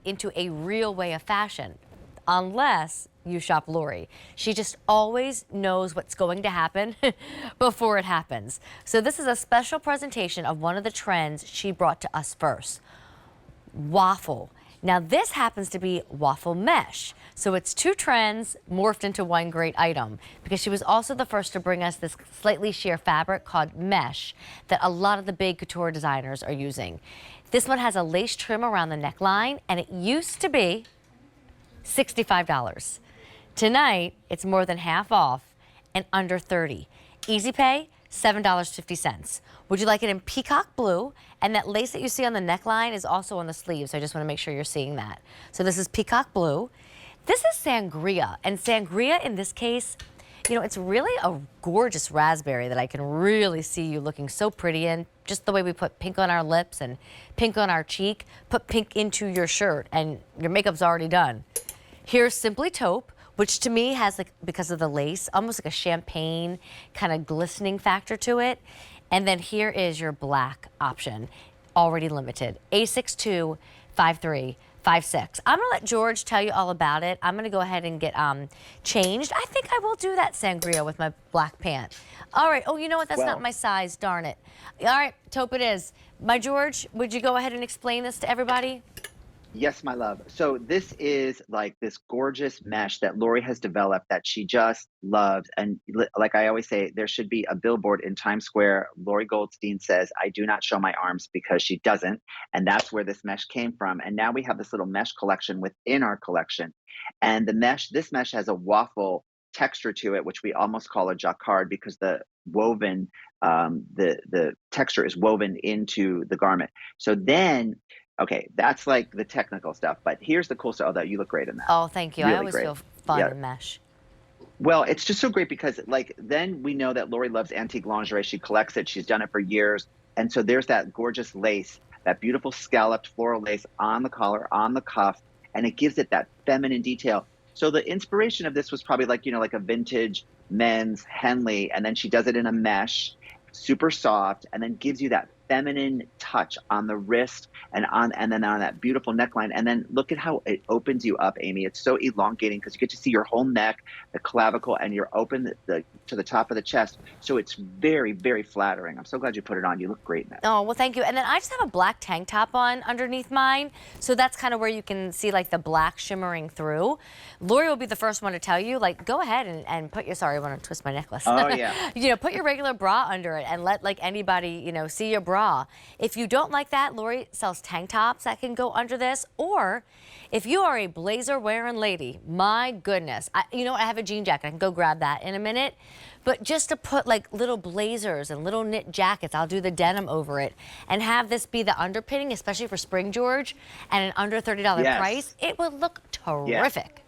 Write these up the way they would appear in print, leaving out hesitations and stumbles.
into a real way of fashion, unless you shop Lori. She just always knows what's going to happen before it happens. So this is a special presentation of one of the trends she brought to us first. Waffle. Now this happens to be waffle mesh. So it's two trends morphed into one great item, because she was also the first to bring us this slightly sheer fabric called mesh that a lot of the big couture designers are using. This one has a lace trim around the neckline, and it used to be $65. Tonight, it's more than half off and under $30. Easy pay, $7.50. Would you like it in peacock blue? And that lace that you see on the neckline is also on the sleeves, so I just want to make sure you're seeing that. So this is peacock blue. This is sangria, and sangria in this case, you know, it's really a gorgeous raspberry that I can really see you looking so pretty in. Just the way we put pink on our lips and pink on our cheek, put pink into your shirt and your makeup's already done. Here's Simply Taupe, which to me has, like, because of the lace, almost like a champagne kind of glistening factor to it. And then here is your black option, already limited, A625356. I'm gonna let George tell you all about it. I'm gonna go ahead and get changed. I think I will do that sangria with my black pant. All right, oh, you know what, that's not my size, darn it. All right, taupe it is. My George, would you go ahead and explain this to everybody? Yes, my love. So this is like this gorgeous mesh that Lori has developed that she just loves. And like I always say, there should be a billboard in Times Square. Lori Goldstein says, "I do not show my arms," because she doesn't. And that's where this mesh came from. And now we have this little mesh collection within our collection. And this mesh has a waffle texture to it, which we almost call a jacquard, because the woven, the texture is woven into the garment. So then, okay, that's like the technical stuff, but here's the cool stuff. Oh, that you look great in that. Oh, thank you. I Really always great. feel fun Yeah. in mesh. Well, it's just so great because, like, then we know that Lori loves antique lingerie. She collects it. She's done it for years. And so there's that gorgeous lace, that beautiful scalloped floral lace on the collar, on the cuff, and it gives it that feminine detail. So the inspiration of this was probably like, you know, like a vintage men's Henley, and then she does it in a mesh, super soft, and then gives you that feminine touch on the wrist and then on that beautiful neckline. And then look at how it opens you up, Amy. It's so elongating because you get to see your whole neck, the clavicle, and you're open to the top of the chest. So it's very, very flattering. I'm so glad you put it on. You look great in that. Oh, well, thank you. And then I just have a black tank top on underneath mine. So that's kind of where you can see, like, the black shimmering through. Lori will be the first one to tell you, like, go ahead and put your, sorry, I want to twist my necklace. Oh, yeah. You know, put your regular bra under it and let, like, anybody, you know, see your bra. If you don't like that, Lori sells tank tops that can go under this. Or if you are a blazer wearing lady, my goodness, you know what, I have a jean jacket. I can go grab that in a minute. But just to put like little blazers and little knit jackets, I'll do the denim over it and have this be the underpinning, especially for spring, George, and an under $30 Yes. price, it would look terrific.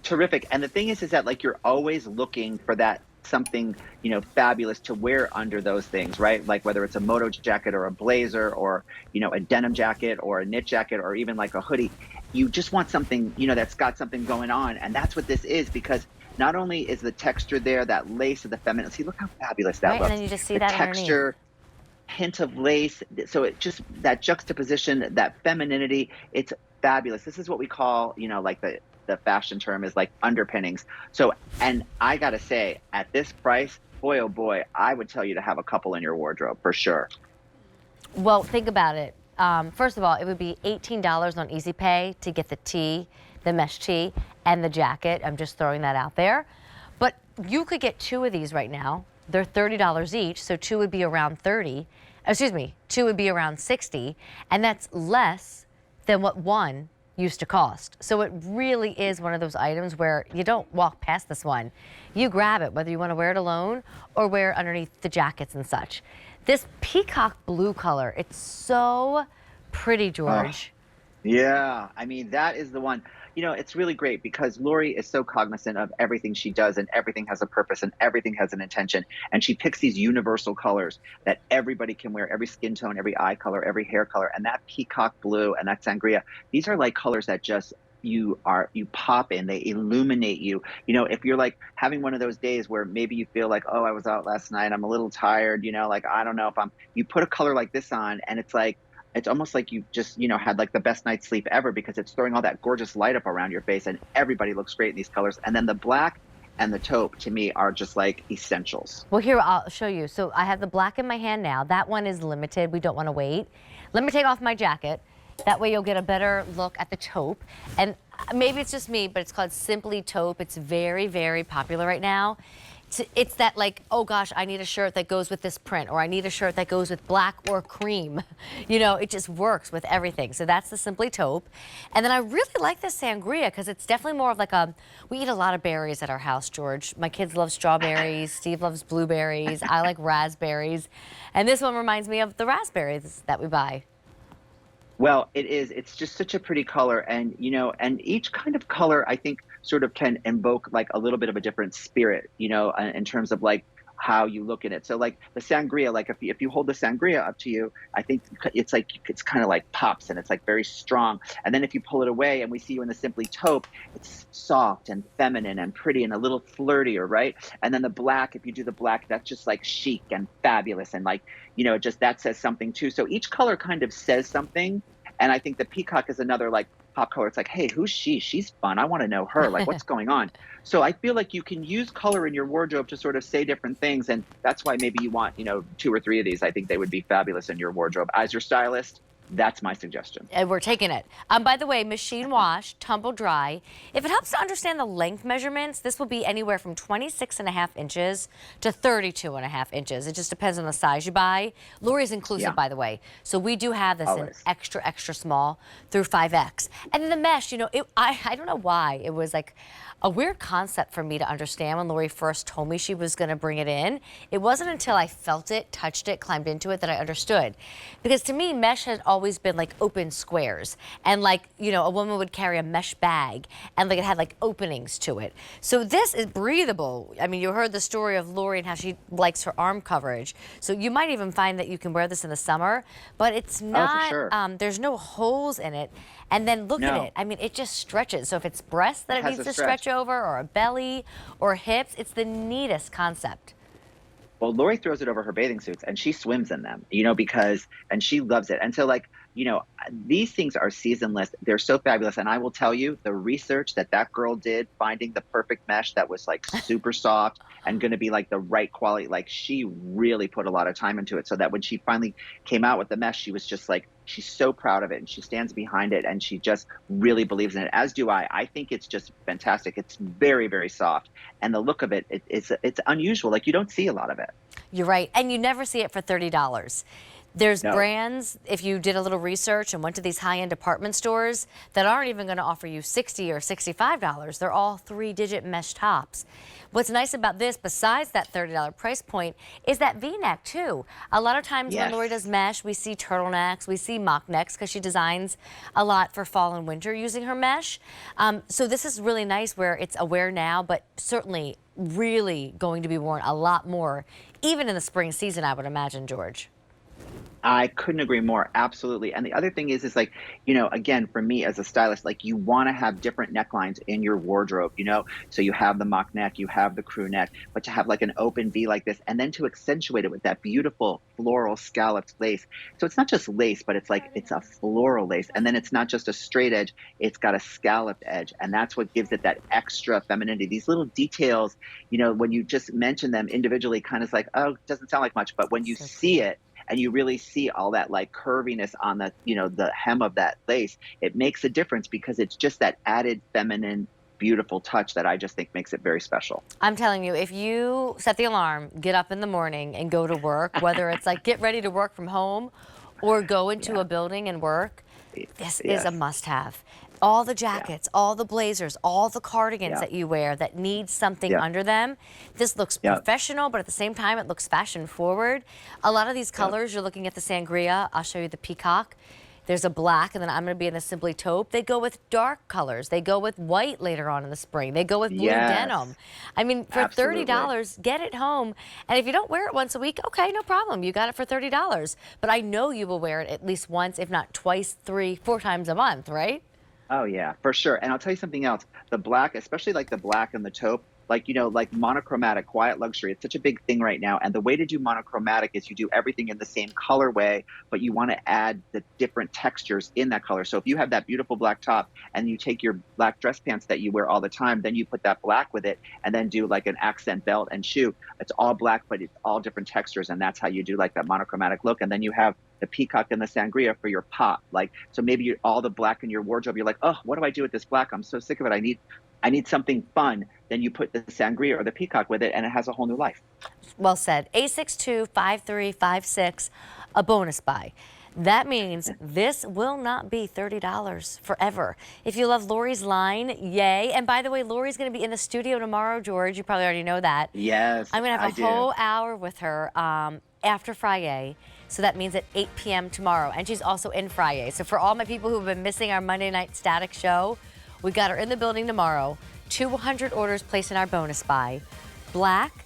Terrific. And the thing is that, like, you're always looking for that something, you know, fabulous to wear under those things, right? Like whether it's a moto jacket or a blazer or, you know, a denim jacket or a knit jacket or even like a hoodie. You just want something, you know, that's got something going on. And that's what this is, because not only is the texture there, that lace of the feminine, see, look how fabulous that Right, looks. and then you just see the that texture, hint of lace. So it just, that juxtaposition, that femininity, it's fabulous. This is what we call, you know, like the fashion term is like underpinnings. So, and I gotta say, at this price, boy, oh boy, I would tell you to have a couple in your wardrobe for sure. Well, think about it. First of all, it would be $18 on Easy Pay to get the tee, the mesh tee, and the jacket. I'm just throwing that out there. But you could get two of these right now. They're $30 each, so two would be around 30. Excuse me, two would be around 60, and that's less than what one used to cost. So it really is one of those items where you don't walk past this one. You grab it, whether you want to wear it alone or wear it underneath the jackets and such. This peacock blue color, it's so pretty, George. Yeah, I mean, that is the one. You know, it's really great because Lori is so cognizant of everything she does, and everything has a purpose and everything has an intention. And she picks these universal colors that everybody can wear, every skin tone, every eye color, every hair color. And that peacock blue and that sangria, these are like colors that just you pop in, they illuminate you. You know, if you're like having one of those days where maybe you feel like, oh, I was out last night, I'm a little tired, you know, like I don't know if you put a color like this on and it's like, it's almost like you just, had like the best night's sleep ever because it's throwing all that gorgeous light up around your face and everybody looks great in these colors. And then the black and the taupe to me are just like essentials. Well, here, I'll show you. So I have the black in my hand now. That one is limited. We don't want to wait. Let me take off my jacket. That way you'll get a better look at the taupe. And maybe it's just me, but it's called Simply Taupe. It's very, very popular right now. It's that like, oh gosh, I need a shirt that goes with this print, or I need a shirt that goes with black or cream. It just works with everything. So that's the Simply Taupe. And then I really like this sangria because it's definitely more of like we eat a lot of berries at our house, George. My kids love strawberries. Steve loves blueberries. I like raspberries. And this one reminds me of the raspberries that we buy. Well, it is. It's just such a pretty color. And, and each kind of color, I think, sort of can invoke like a little bit of a different spirit, in terms of like how you look at it. So like the sangria, like if you hold the sangria up to you, I think it's like, it's kind of like pops and it's like very strong. And then if you pull it away and we see you in the Simply Taupe, it's soft and feminine and pretty and a little flirtier, right? And then the black, if you do the black, that's just like chic and fabulous. And like, just that says something too. So each color kind of says something. And I think the peacock is another like pop color. It's like, hey, who's she? She's fun. I want to know her. Like, what's going on? So I feel like you can use color in your wardrobe to sort of say different things. And that's why maybe you want, 2 or 3 of these. I think they would be fabulous in your wardrobe. As your stylist, that's my suggestion. And we're taking it. By the way, machine wash, tumble dry. If it helps to understand the length measurements, this will be anywhere from 26.5 inches to 32.5 inches. It just depends on the size you buy. Lori's inclusive, by the way. So we do have this in extra, extra small through 5X. And then the mesh, I don't know why. It was like a weird concept for me to understand when Lori first told me she was going to bring it in. It wasn't until I felt it, touched it, climbed into it that I understood. Because to me, mesh had always been like open squares. And like, a woman would carry a mesh bag and like it had like openings to it. So this is breathable. I mean, you heard the story of Lori and how she likes her arm coverage. So you might even find that you can wear this in the summer, but it's not, for sure. There's no holes in it. And then look at it. I mean, it just stretches. So if it's breasts that it needs to stretch over, or a belly, or hips, it's the neatest concept. Well, Lori throws it over her bathing suits and she swims in them, and she loves it. And so like, these things are seasonless. They're so fabulous. And I will tell you, the research that girl did, finding the perfect mesh that was like super soft and going to be like the right quality, like she really put a lot of time into it, so that when she finally came out with the mesh, she was just like, she's so proud of it and she stands behind it and she just really believes in it, as do I. I think it's just fantastic. It's very, very soft. And the look of it, it's unusual. Like you don't see a lot of it. You're right. And you never see it for $30. There's brands, if you did a little research and went to these high-end department stores, that aren't even going to offer you $60 or $65. They're all 3-digit mesh tops. What's nice about this, besides that $30 price point, is that V-neck too. A lot of times when Lori does mesh, we see turtlenecks, we see mock necks, because she designs a lot for fall and winter using her mesh. So this is really nice where it's a wear now, but certainly really going to be worn a lot more, even in the spring season, I would imagine, George. I couldn't agree more. Absolutely. And the other thing is like, again, for me as a stylist, like you want to have different necklines in your wardrobe, so you have the mock neck, you have the crew neck, but to have like an open V like this, and then to accentuate it with that beautiful floral scalloped lace. So it's not just lace, but it's like, it's a floral lace. And then it's not just a straight edge, it's got a scalloped edge. And that's what gives it that extra femininity. These little details, when you just mention them individually, kind of like, oh, it doesn't sound like much, but when you see it, and you really see all that like curviness on the, the hem of that lace, it makes a difference because it's just that added feminine, beautiful touch that I just think makes it very special. I'm telling you, if you set the alarm, get up in the morning and go to work, whether it's like get ready to work from home or go into a building and work, this is a must-have. All the jackets, all the blazers, all the cardigans that you wear that need something under them. This looks professional, but at the same time, it looks fashion forward. A lot of these colors, you're looking at the sangria. I'll show you the peacock. There's a black, and then I'm going to be in the Simply Taupe. They go with dark colors. They go with white later on in the spring. They go with blue denim. I mean, for $30, get it home. And if you don't wear it once a week, okay, no problem. You got it for $30. But I know you will wear it at least once, if not twice, 3, 4 times a month, right? Oh yeah, for sure. And I'll tell you something else. The black, especially like the black and the taupe, like, like monochromatic, quiet luxury. It's such a big thing right now. And the way to do monochromatic is you do everything in the same colorway, but you want to add the different textures in that color. So if you have that beautiful black top and you take your black dress pants that you wear all the time, then you put that black with it and then do like an accent belt and shoe. It's all black, but it's all different textures. And that's how you do like that monochromatic look. And then you have the peacock and the sangria for your pop. Like, so maybe all the black in your wardrobe, you're like, oh, what do I do with this black? I'm so sick of it. I need something fun. Then you put the sangria or the peacock with it, and it has a whole new life. Well said. 862-5356, a bonus buy. That means this will not be $30 forever. If you love Lori's line, yay. And by the way, Lori's going to be in the studio tomorrow, George. You probably already know that. Yes, I'm going to have a whole hour with her after Friday. So that means at 8 p.m. tomorrow. And she's also in Friday. So for all my people who have been missing our Monday Night Static show, we got her in the building tomorrow. 200 orders placed in our bonus buy. Black,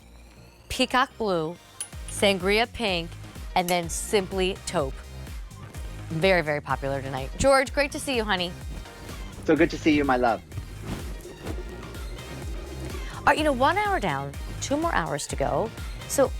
peacock blue, sangria pink, and then simply taupe. Very, very popular tonight. George, great to see you, honey. So good to see you, my love. All right, 1 hour down, 2 more hours to go. So